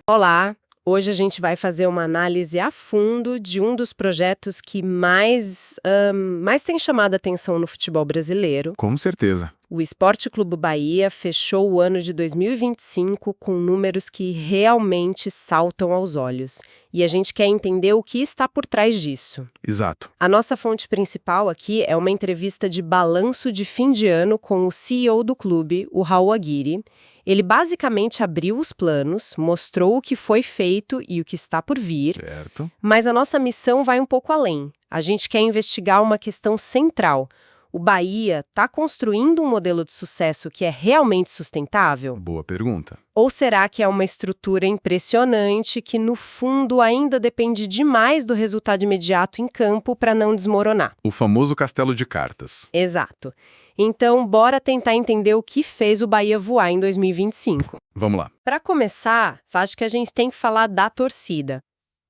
Olá! Hoje a gente vai fazer uma análise a fundo de um dos projetos que mais tem chamado a atenção no futebol brasileiro. Com certeza. O Esporte Clube Bahia fechou o ano de 2025 com números que realmente saltam aos olhos. E a gente quer entender o que está por trás disso. Exato. A nossa fonte principal aqui é uma entrevista de balanço de fim de ano com o CEO do clube, o Raul Aguirre. Ele basicamente abriu os planos, mostrou o que foi feito e o que está por vir, Certo. mas a nossa missão vai um pouco além. A gente quer investigar uma questão central. O Bahia está construindo um modelo de sucesso que é realmente sustentável? Boa pergunta. Ou será que é uma estrutura impressionante que, no fundo, ainda depende demais do resultado imediato em campo para não desmoronar? O famoso castelo de cartas. Exato. Então, bora tentar entender o que fez o Bahia voar em 2025. Vamos lá. Para começar, acho que a gente tem que falar da torcida.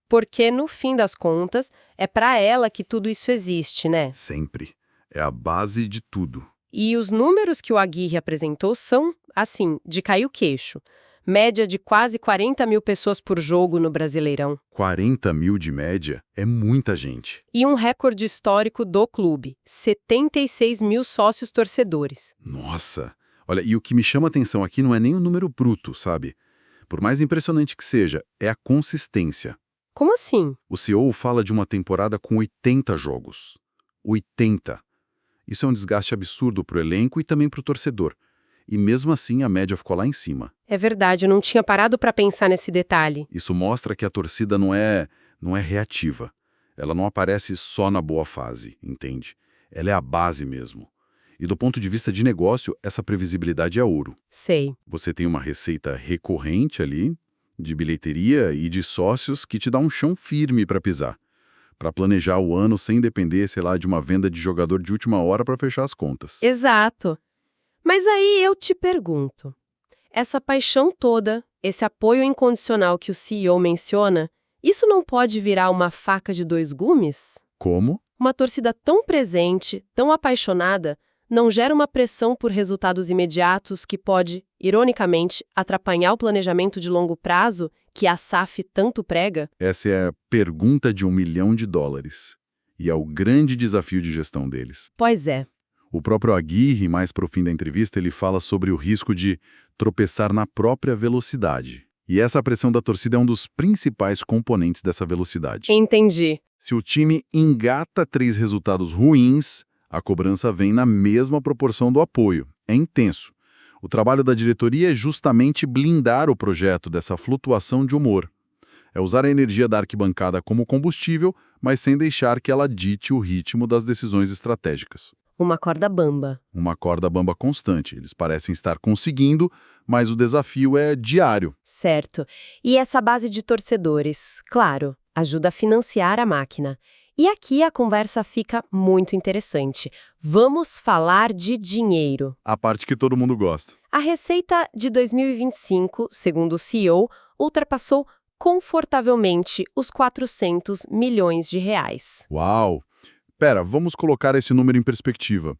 Porque, no fim das contas, é para ela que tudo isso existe, né? Sempre. É a base de tudo. E os números que o Aguirre apresentou são, assim, de cair o queixo. Média de quase 40 mil pessoas por jogo no Brasileirão. 40 mil de média é muita gente. E um recorde histórico do clube, 76 mil sócios torcedores. Nossa! Olha, e o que me chama a atenção aqui não é nem o número bruto, sabe? Por mais impressionante que seja, é a consistência. Como assim? O CEO fala de uma temporada com 80 jogos. 80! Isso é um desgaste absurdo para o elenco e também para o torcedor. E mesmo assim a média ficou lá em cima. É verdade, eu não tinha parado para pensar nesse detalhe. Isso mostra que a torcida não é reativa. Ela não aparece só na boa fase, entende? Ela é a base mesmo. E do ponto de vista de negócio, essa previsibilidade é ouro. Sei. Você tem uma receita recorrente ali, de bilheteria e de sócios que te dá um chão firme para pisar. Para planejar o ano sem depender, sei lá, de uma venda de jogador de última hora para fechar as contas. Exato. Mas aí eu te pergunto, essa paixão toda, esse apoio incondicional que o CEO menciona, isso não pode virar uma faca de dois gumes? Como? Uma torcida tão presente, tão apaixonada, não gera uma pressão por resultados imediatos que pode, ironicamente, atrapalhar o planejamento de longo prazo que a SAF tanto prega? Essa é a pergunta de $1 milhão. E é o grande desafio de gestão deles. Pois é. O próprio Aguirre, mais pro fim da entrevista, ele fala sobre o risco de tropeçar na própria velocidade. E essa pressão da torcida é um dos principais componentes dessa velocidade. Entendi. Se o time engata 3 resultados ruins, a cobrança vem na mesma proporção do apoio. É intenso. O trabalho da diretoria é justamente blindar o projeto dessa flutuação de humor. É usar a energia da arquibancada como combustível, mas sem deixar que ela dite o ritmo das decisões estratégicas. Uma corda bamba. Uma corda bamba constante. Eles parecem estar conseguindo, mas o desafio é diário. Certo. E essa base de torcedores, claro, ajuda a financiar a máquina. E aqui a conversa fica muito interessante. Vamos falar de dinheiro. A parte que todo mundo gosta. A receita de 2025, segundo o CEO, ultrapassou confortavelmente os 400 milhões de reais. Uau! Pera, vamos colocar esse número em perspectiva.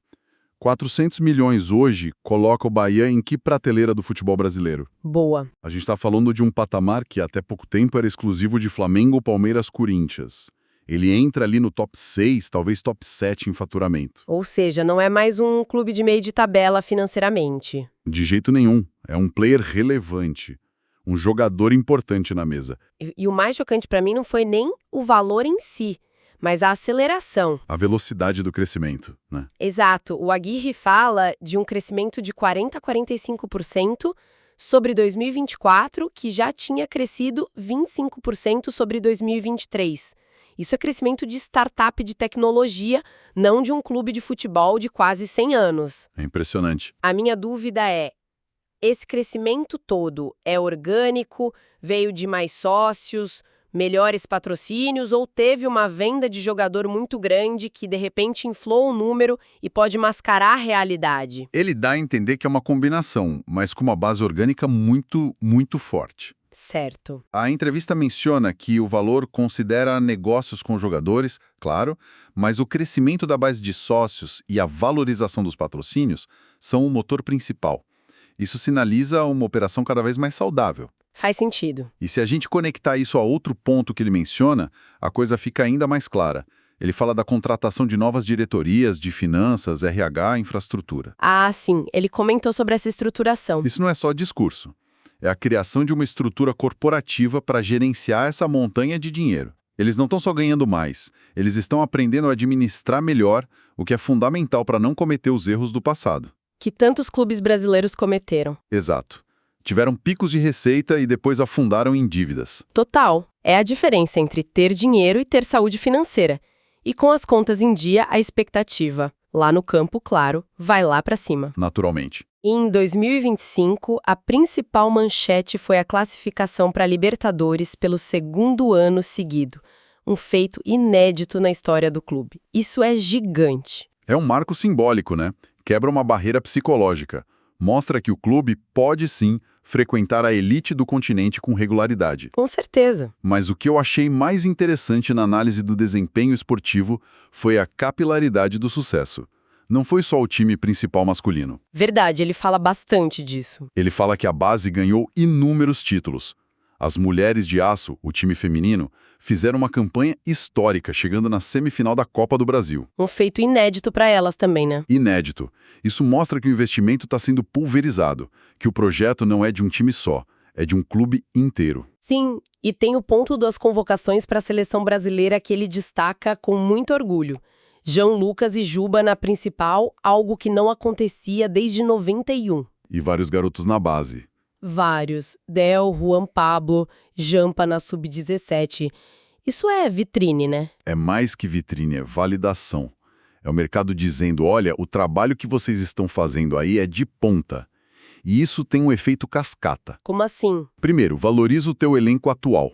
400 milhões hoje coloca o Bahia em que prateleira do futebol brasileiro? Boa. A gente está falando de um patamar que até pouco tempo era exclusivo de Flamengo, Palmeiras, Corinthians. Ele entra ali no top 6, talvez top 7 em faturamento. Ou seja, não é mais um clube de meio de tabela financeiramente. De jeito nenhum. É um player relevante. Um jogador importante na mesa. E o mais chocante para mim não foi nem o valor em si, mas a aceleração. A velocidade do crescimento, né? Exato. O Aguirre fala de um crescimento de 40% a 45% sobre 2024, que já tinha crescido 25% sobre 2023. Isso é crescimento de startup de tecnologia, não de um clube de futebol de quase 100 anos. É impressionante. A minha dúvida é, esse crescimento todo é orgânico, veio de mais sócios, melhores patrocínios ou teve uma venda de jogador muito grande que de repente inflou o número e pode mascarar a realidade? Ele dá a entender que é uma combinação, mas com uma base orgânica muito, muito forte. Certo. A entrevista menciona que o valor considera negócios com jogadores, claro, mas o crescimento da base de sócios e a valorização dos patrocínios são o motor principal. Isso sinaliza uma operação cada vez mais saudável. Faz sentido. E se a gente conectar isso a outro ponto que ele menciona, a coisa fica ainda mais clara. Ele fala da contratação de novas diretorias, de finanças, RH, infraestrutura. Ah, sim, ele comentou sobre essa estruturação. Isso não é só discurso. É a criação de uma estrutura corporativa para gerenciar essa montanha de dinheiro. Eles não estão só ganhando mais, eles estão aprendendo a administrar melhor, o que é fundamental para não cometer os erros do passado. Que tantos clubes brasileiros cometeram. Exato. Tiveram picos de receita e depois afundaram em dívidas. Total. É a diferença entre ter dinheiro e ter saúde financeira. E com as contas em dia, a expectativa, lá no campo, claro, vai lá para cima. Naturalmente. Em 2025, a principal manchete foi a classificação para a Libertadores pelo segundo ano seguido. Um feito inédito na história do clube. Isso é gigante. É um marco simbólico, né? Quebra uma barreira psicológica. Mostra que o clube pode, sim, frequentar a elite do continente com regularidade. Com certeza. Mas o que eu achei mais interessante na análise do desempenho esportivo foi a capilaridade do sucesso. Não foi só o time principal masculino. Verdade, ele fala bastante disso. Ele fala que a base ganhou inúmeros títulos. As Mulheres de Aço, o time feminino, fizeram uma campanha histórica, chegando na semifinal da Copa do Brasil. Um feito inédito para elas também, né? Inédito. Isso mostra que o investimento está sendo pulverizado, que o projeto não é de um time só, é de um clube inteiro. Sim, e tem o ponto das convocações para a seleção brasileira que ele destaca com muito orgulho. João Lucas e Juba na principal, algo que não acontecia desde 91. E vários garotos na base. Vários. Del, Juan Pablo, Jampa na sub-17. Isso é vitrine, né? É mais que vitrine, é validação. É o mercado dizendo, olha, o trabalho que vocês estão fazendo aí é de ponta. E isso tem um efeito cascata. Como assim? Primeiro, valoriza o teu elenco atual.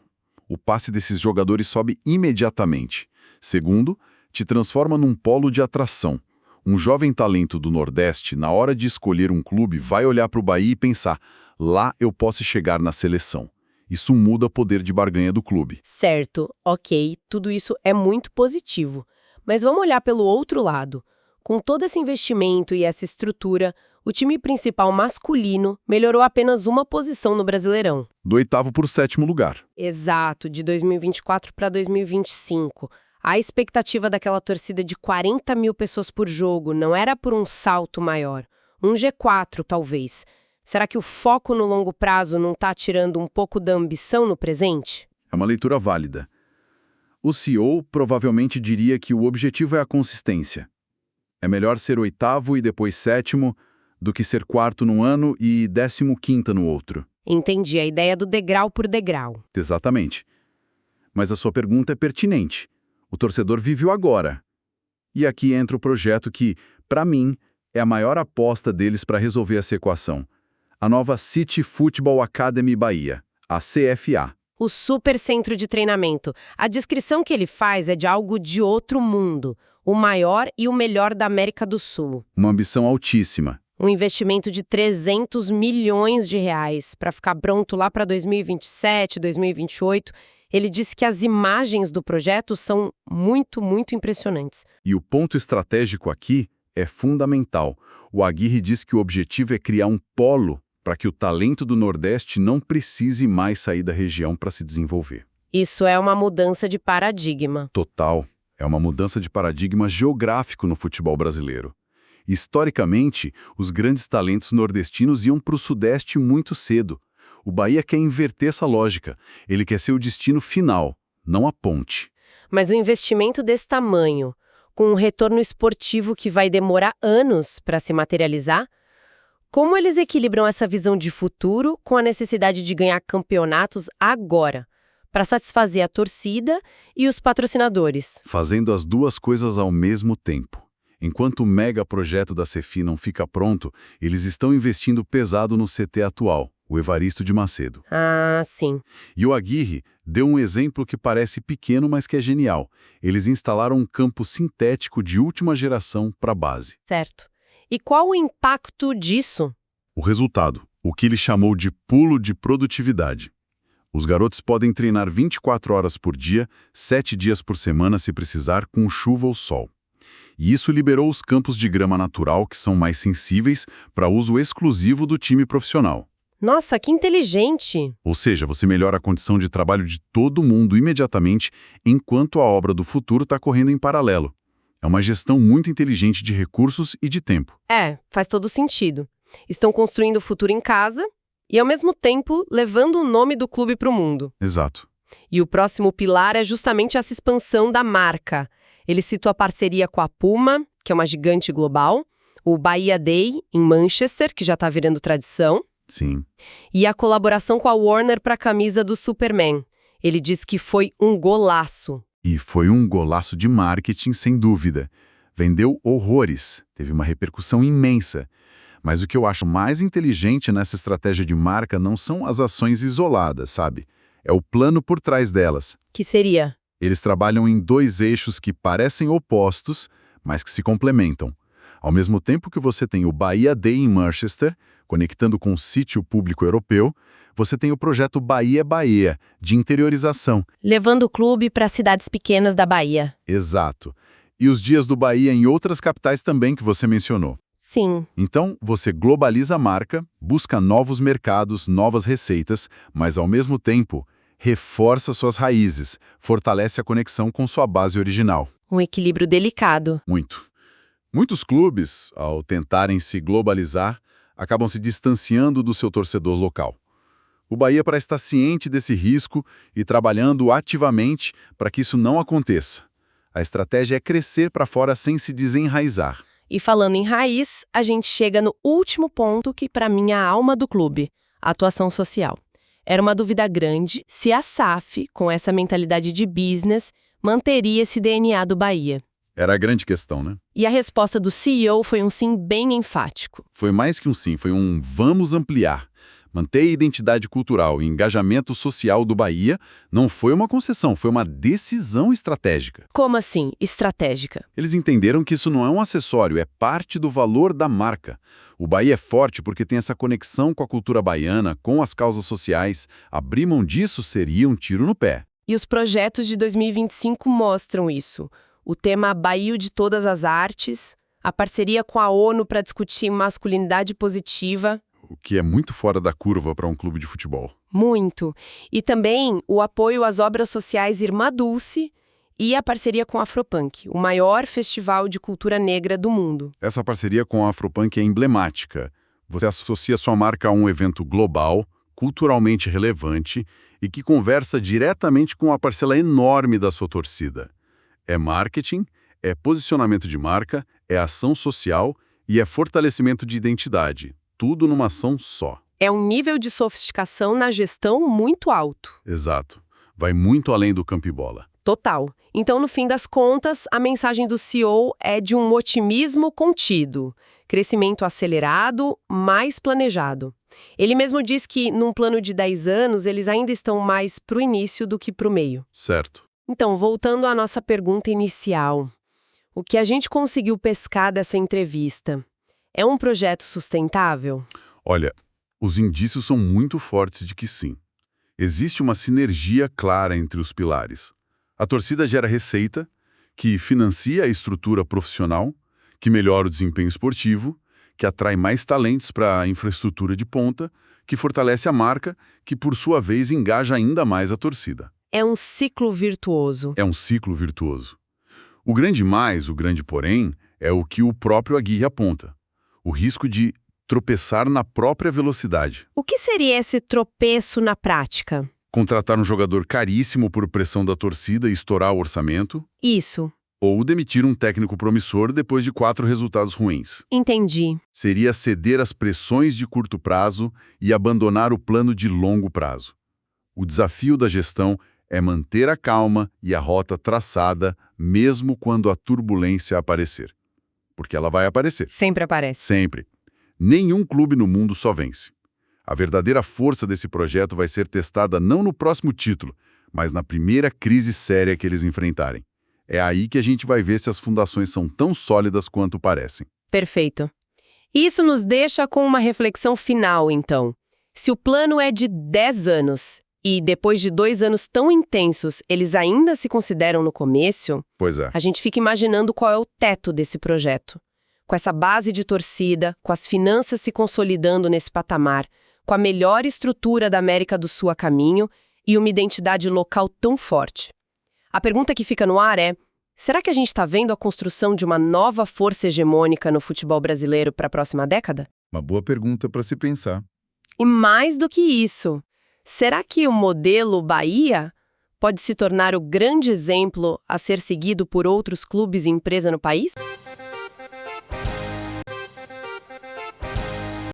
O passe desses jogadores sobe imediatamente. Segundo, te transforma num polo de atração. Um jovem talento do Nordeste, na hora de escolher um clube, vai olhar para o Bahia e pensar, lá eu posso chegar na seleção. Isso muda o poder de barganha do clube. Certo, ok, tudo isso é muito positivo. Mas vamos olhar pelo outro lado. Com todo esse investimento e essa estrutura, o time principal masculino melhorou apenas uma posição no Brasileirão. Do 8º para o 7º lugar. Exato, de 2024 para 2025. A expectativa daquela torcida de 40 mil pessoas por jogo não era por um salto maior. Um G4, talvez. Será que o foco no longo prazo não está tirando um pouco da ambição no presente? É uma leitura válida. O CEO provavelmente diria que o objetivo é a consistência. É melhor ser 8º e depois 7º do que ser 4º num ano e 15º no outro. Entendi a ideia do degrau por degrau. Exatamente. Mas a sua pergunta é pertinente. O torcedor vive o agora. E aqui entra o projeto que, para mim, é a maior aposta deles para resolver essa equação. A nova City Football Academy Bahia, a CFA. O super centro de treinamento. A descrição que ele faz é de algo de outro mundo. O maior e o melhor da América do Sul. Uma ambição altíssima. Um investimento de 300 milhões de reais para ficar pronto lá para 2027, 2028. Ele disse que as imagens do projeto são muito, muito impressionantes. E o ponto estratégico aqui é fundamental. O Aguirre diz que o objetivo é criar um polo para que o talento do Nordeste não precise mais sair da região para se desenvolver. Isso é uma mudança de paradigma. Total. É uma mudança de paradigma geográfico no futebol brasileiro. Historicamente, os grandes talentos nordestinos iam para o Sudeste muito cedo. O Bahia quer inverter essa lógica. Ele quer ser o destino final, não a ponte. Mas o investimento desse tamanho, com um retorno esportivo que vai demorar anos para se materializar, como eles equilibram essa visão de futuro com a necessidade de ganhar campeonatos agora, para satisfazer a torcida e os patrocinadores? Fazendo as duas coisas ao mesmo tempo. Enquanto o mega projeto da Cefi não fica pronto, eles estão investindo pesado no CT atual, o Evaristo de Macedo. Ah, sim. E o Aguirre deu um exemplo que parece pequeno, mas que é genial. Eles instalaram um campo sintético de última geração para a base. Certo. E qual o impacto disso? O resultado, o que ele chamou de pulo de produtividade. Os garotos podem treinar 24 horas por dia, 7 dias por semana se precisar, com chuva ou sol. E isso liberou os campos de grama natural, que são mais sensíveis, para uso exclusivo do time profissional. Nossa, que inteligente! Ou seja, você melhora a condição de trabalho de todo mundo imediatamente, enquanto a obra do futuro está correndo em paralelo. É uma gestão muito inteligente de recursos e de tempo. Faz todo sentido. Estão construindo o futuro em casa e, ao mesmo tempo, levando o nome do clube para o mundo. Exato. E o próximo pilar é justamente essa expansão da marca. Ele cita a parceria com a Puma, que é uma gigante global, o Bahia Day, em Manchester, que já está virando tradição, Sim. e a colaboração com a Warner para a camisa do Superman. Ele diz que foi um golaço. E foi um golaço de marketing, sem dúvida. Vendeu horrores, teve uma repercussão imensa. Mas o que eu acho mais inteligente nessa estratégia de marca não são as ações isoladas, sabe? É o plano por trás delas. Que seria? Eles trabalham em dois eixos que parecem opostos, mas que se complementam. Ao mesmo tempo que você tem o Bahia Day em Manchester, conectando com o sítio público europeu, você tem o projeto Bahia Bahia, de interiorização. Levando o clube para cidades pequenas da Bahia. Exato. E os dias do Bahia em outras capitais também que você mencionou. Sim. Então, você globaliza a marca, busca novos mercados, novas receitas, mas ao mesmo tempo, reforça suas raízes, fortalece a conexão com sua base original. Um equilíbrio delicado. Muito. Muitos clubes, ao tentarem se globalizar, acabam se distanciando do seu torcedor local. O Bahia parece estar ciente desse risco e trabalhando ativamente para que isso não aconteça. A estratégia é crescer para fora sem se desenraizar. E falando em raiz, a gente chega no último ponto que, para mim, é a alma do clube, a atuação social. Era uma dúvida grande se a SAF, com essa mentalidade de business, manteria esse DNA do Bahia. Era a grande questão, né? E a resposta do CEO foi um sim bem enfático. Foi mais que um sim, foi um vamos ampliar. Manter a identidade cultural e engajamento social do Bahia não foi uma concessão, foi uma decisão estratégica. Como assim, estratégica? Eles entenderam que isso não é um acessório, é parte do valor da marca. O Bahia é forte porque tem essa conexão com a cultura baiana, com as causas sociais. Abrir mão disso seria um tiro no pé. E os projetos de 2025 mostram isso. O tema Bahia de Todas as Artes, a parceria com a ONU para discutir masculinidade positiva. O que é muito fora da curva para um clube de futebol. Muito. E também o apoio às obras sociais Irmã Dulce e a parceria com a Afropunk, o maior festival de cultura negra do mundo. Essa parceria com a Afropunk é emblemática. Você associa sua marca a um evento global, culturalmente relevante e que conversa diretamente com uma parcela enorme da sua torcida. É marketing, é posicionamento de marca, é ação social e é fortalecimento de identidade. Tudo numa ação só. É um nível de sofisticação na gestão muito alto. Exato. Vai muito além do campo e bola. Total. Então, no fim das contas, a mensagem do CEO é de um otimismo contido, crescimento acelerado, mais planejado. Ele mesmo diz que, num plano de 10 anos, eles ainda estão mais para o início do que para o meio. Certo. Então, voltando à nossa pergunta inicial, o que a gente conseguiu pescar dessa entrevista? É um projeto sustentável? Olha, os indícios são muito fortes de que sim. Existe uma sinergia clara entre os pilares. A torcida gera receita, que financia a estrutura profissional, que melhora o desempenho esportivo, que atrai mais talentos para a infraestrutura de ponta, que fortalece a marca, que por sua vez engaja ainda mais a torcida. É um ciclo virtuoso. É um ciclo virtuoso. O grande mais, o grande porém, é o que o próprio Aguirre aponta. O risco de tropeçar na própria velocidade. O que seria esse tropeço na prática? Contratar um jogador caríssimo por pressão da torcida e estourar o orçamento. Isso. Ou demitir um técnico promissor depois de 4 resultados ruins. Entendi. Seria ceder às pressões de curto prazo e abandonar o plano de longo prazo. O desafio da gestão é manter a calma e a rota traçada, mesmo quando a turbulência aparecer. Porque ela vai aparecer. Sempre aparece. Sempre. Nenhum clube no mundo só vence. A verdadeira força desse projeto vai ser testada não no próximo título, mas na primeira crise séria que eles enfrentarem. É aí que a gente vai ver se as fundações são tão sólidas quanto parecem. Perfeito. Isso nos deixa com uma reflexão final, então. Se o plano é de 10 anos e depois de 2 anos tão intensos, eles ainda se consideram no começo, Pois é. a gente fica imaginando qual é o teto desse projeto. Com essa base de torcida, com as finanças se consolidando nesse patamar, com a melhor estrutura da América do Sul a caminho e uma identidade local tão forte. A pergunta que fica no ar é: será que a gente está vendo a construção de uma nova força hegemônica no futebol brasileiro para a próxima década? Uma boa pergunta para se pensar. E mais do que isso, será que o modelo Bahia pode se tornar o grande exemplo a ser seguido por outros clubes e empresas no país?